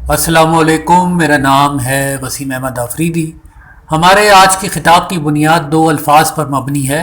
अस्सलाम वालेकुम। मेरा नाम है वसीम अहमद आफरीदी। हमारे आज की खिताब की बुनियाद दो अल्फाज पर मबनी है,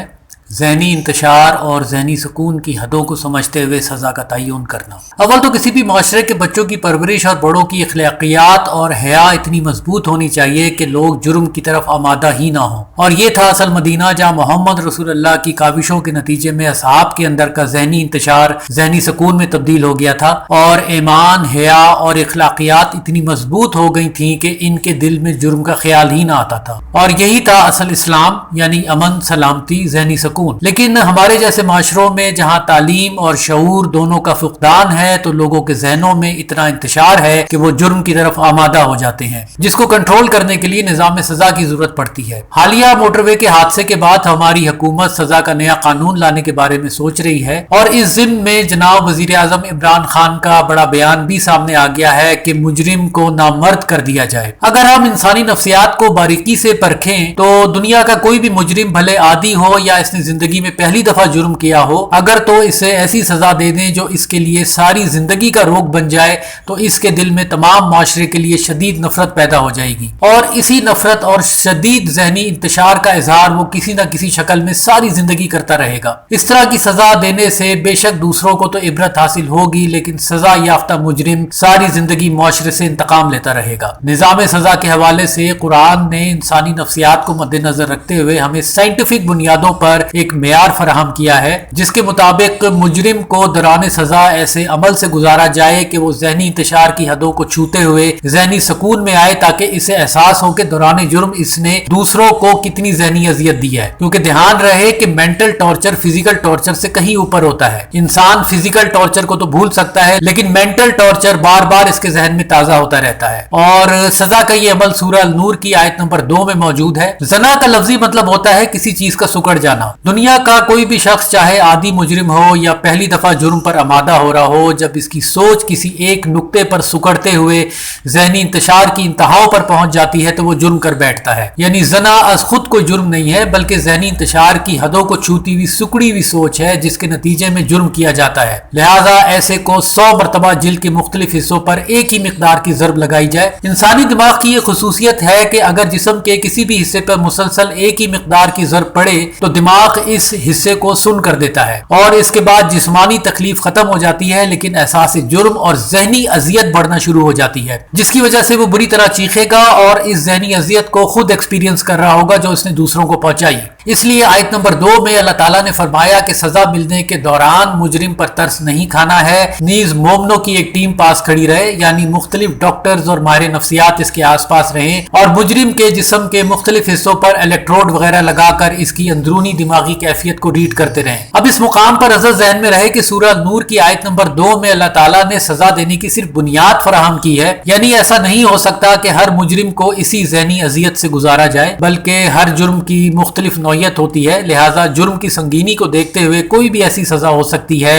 ज़हनी इंतशार और ज़हनी सुकून की हदों को समझते हुए सज़ा का तयन करना। अव्वल तो किसी भी माशरे के बच्चों की परवरिश और बड़ों की अखलाकियात और हया इतनी मजबूत होनी चाहिए कि लोग जुर्म की तरफ आमादा ही ना हो। और ये था असल मदीना जहाँ मोहम्मद रसूलुल्लाह की काविशों के नतीजे में असहाब के अंदर का ज़हनी इंतशार ज़हनी सुकून में तब्दील हो गया था और ईमान, हया और अखलाकियात इतनी मजबूत हो गई थी कि इनके दिल में जुर्म का ख्याल ही ना आता था। और यही था असल इस्लाम, यानी अमन, सलामती, ज़हनी सुकून। लेकिन हमारे जैसे माशरों में जहाँ तालीम और शऊर दोनों का फुकदान है तो लोगों के जहनों में इतना इंतशार है कि वो जुर्म की तरफ आमादा हो जाते हैं, जिसको कंट्रोल करने के लिए निजाम सजा की जरूरत पड़ती है। हालिया मोटरवे के हादसे के बाद हमारी हुकूमत सजा का नया कानून लाने के बारे में सोच रही है और इस ज़िम्न में जनाब वजीर आजम इमरान खान का बड़ा बयान भी सामने आ गया है कि मुजरिम को नामर्द कर दिया जाए। अगर हम इंसानी नफ्सियात को बारीकी से परखें तो दुनिया का कोई भी मुजरिम, भले आदी हो या इसने जिंदगी में पहली दफा जुर्म किया हो, अगर तो इसे ऐसी सजा दे दें जो इसके लिए सारी जिंदगी का रोग बन जाए तो इसके दिल में तमाम माशरे के लिए शदीद नफरत पैदा हो जाएगी और इसी नफरत और शदीद जहनी इंतशार का इजहार वो किसी न किसी शक्ल में सारी जिंदगी करता रहेगा। इस तरह की सजा देने से बेशक दूसरों को तो इबरत हासिल होगी, लेकिन सजा याफ्ता मुजरिम सारी जिंदगी माशरे से इंतकाम लेता रहेगा। निजाम सजा के हवाले से कुरान ने इंसानी नफ्सियात को मद्देनजर रखते हुए हमें साइंटिफिक बुनियादों पर एक मेयार फराहम किया है, जिसके मुताबिक मुजरिम को दौरान सजा ऐसे अमल से गुजारा जाए कि वो जहनी इंतशार की हदों को छूते हुए जहनी सुकून में आए, ताकि इसे एहसास हो कि दौरान जुर्म इसने दूसरों को कितनी जहनी अजियत दी है। क्योंकि ध्यान रहे कि मेंटल टॉर्चर फिजिकल टॉर्चर से कहीं ऊपर होता है। इंसान फिजिकल टॉर्चर को तो भूल सकता है, लेकिन मेंटल टॉर्चर बार बार इसके जहन में ताजा होता रहता है। और सजा का ये अमल सूरह अल नूर की आयत नंबर 2 में मौजूद है। जना का लफ्जी मतलब होता है किसी चीज का सुकड़ जाना। दुनिया का कोई भी शख्स, चाहे आदी मुजरिम हो या पहली दफा जुर्म पर आमादा हो रहा हो, जब इसकी सोच किसी एक नुक्ते पर सुकड़ते हुए जहनी इंतशार की इंतहाओं पर पहुंच जाती है तो वो जुर्म कर बैठता है। यानी जना अज खुद कोई जुर्म नहीं है, बल्कि जहनी इंतशार की हदों को छूती हुई सुकड़ी हुई सोच है, जिसके नतीजे में जुर्म किया जाता है। लिहाजा ऐसे को 100 मरतबा जिल्द के मुख्तलिफ हिस्सों पर एक ही मिकदार की ज़र्ब लगाई जाए। इंसानी दिमाग की यह खुसूसियत है कि अगर जिस्म के किसी भी हिस्से पर मुसलसल एक ही मिकदार की ज़र्ब पड़े तो दिमाग इस हिस्से को सुन कर देता है और इसके बाद जिस्मानी तकलीफ खत्म हो जाती है, लेकिन एहसास जुर्म और जहनी अजियत बढ़ना शुरू हो जाती है, जिसकी वजह से वो बुरी तरह चीखेगा और इस जहनी अजियत को खुद एक्सपीरियंस कर रहा होगा जो उसने दूसरों को पहुंचाई। इसलिए आयत नंबर 2 में अल्लाह ताला ने फरमाया कि सजा मिलने के दौरान मुजरिम पर तरस नहीं खाना है, नीज मोमनों की एक टीम पास खड़ी रहे, यानी मुख्तलिफ डॉक्टर्स और माहिर नफ्सियात इसके आस पास रहें और मुजरिम के जिस्म के मुख्तलिफ हिस्सों पर इलेक्ट्रोड वगैरह लगाकर इसकी अंदरूनी दिमागी कैफियत को रीड करते रहें। अब इस मुकाम पर अज़र ज़हन में रहे कि सूरह नूर की आयत नंबर 2 में अल्लाह ताला ने सजा देने की सिर्फ बुनियाद फराहम की है, यानी ऐसा नहीं हो सकता कि हर मुजरिम को इसी जहनी अजियत से गुजारा जाए, बल्कि हर जुर्म की मुख्तलिफ नौयत होती है। लिहाजा जुर्म की संगीनी को देखते हुए कोई भी ऐसी सजा हो सकती है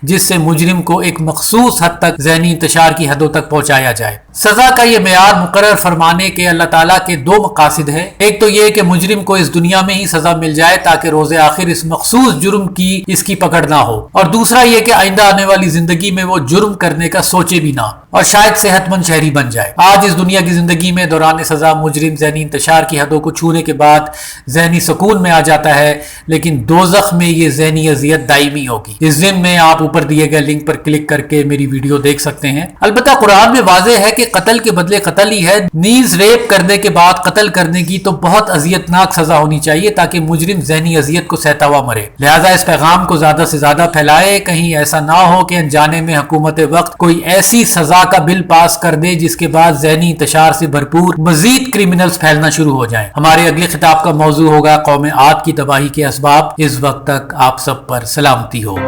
जिससे मुजरिम को एक मखसूस हद तक जहनी इंतशार की हदों तक पहुंचाया जाए। सजा का यह मेयार मुकर्रर फरमाने के अल्लाह ताला के दो मकासिद है। एक तो यह कि मुजरिम को इस दुनिया में ही सजा मिल जाए ताकि रोज़े आखिर इस मखसूस जुर्म की इसकी पकड़ ना हो, और दूसरा यह कि आइंदा आने वाली जिंदगी में वो जुर्म करने का सोचे भी ना और शायद सेहतमंद शहरी बन जाए। आज इस दुनिया की जिंदगी में दौरान सजा मुजरिम जहनी इंतशार की हदों को छूने के बाद जहनी सुकून में आ जाता है, लेकिन दोज़ख में ये जहनी अजियत दायमी होगी। इस दिन में आप ऊपर दिए गए लिंक पर क्लिक करके मेरी वीडियो देख सकते हैं। अलबत्ता कुरान में वाज़ेह है कि कत्ल के बदले कत्ल ही है। नीज रेप करने के बाद कत्ल करने की तो बहुत अजियतनाक सजा होनी चाहिए ताकि मुजरिम जहनी अजियत को सहता हुआ मरे। लिहाजा इस पैगाम को ज्यादा से ज्यादा फैलाए, कहीं ऐसा ना हो कि अनजाने में हुकूमत वक्त कोई ऐसी सजा का बिल पास कर दे जिसके बाद जहनी इंतशार से भरपूर मजीद क्रिमिनल्स फैलना शुरू हो जाएं। हमारे अगले खिताब का मौजू होगा कौम आद की तबाही के असबाब। इस वक्त तक आप सब पर सलामती हो।